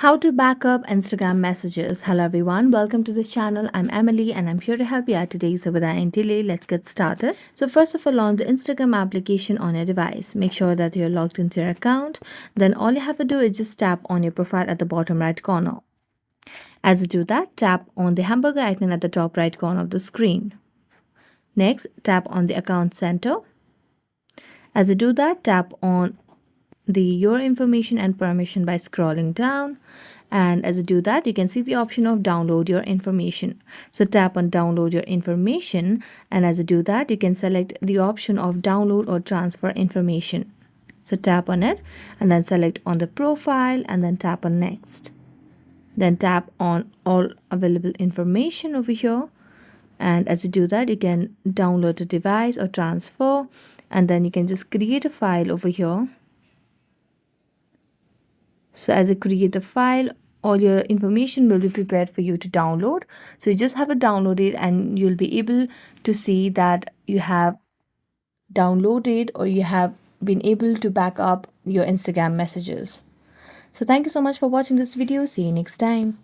How to back up Instagram messages. Hello everyone, welcome to this channel. I'm Emily and I'm here to help you out today. So without any delay, let's get started. So first of all, launch the Instagram application on your device. Make sure that you're logged into your account. Then all you have to do is just tap on your profile at the bottom right corner. As you do that, tap on the hamburger icon at the top right corner of the screen. Next, tap on the account center. As you do that, tap on the your information and permission by scrolling down, and as you do that you can see the option of download your information. So tap on download your information, and as you do that you can select the option of download or transfer information. So tap on it and then select on the profile and then tap on next. Then tap on all available information over here, and as you do that you can download the device or transfer, and then you can just create a file over here. So as you create the file, all your information will be prepared for you to download. So you just have to download it and you'll be able to see that you have downloaded or you have been able to back up your Instagram messages. So thank you so much for watching this video. See you next time.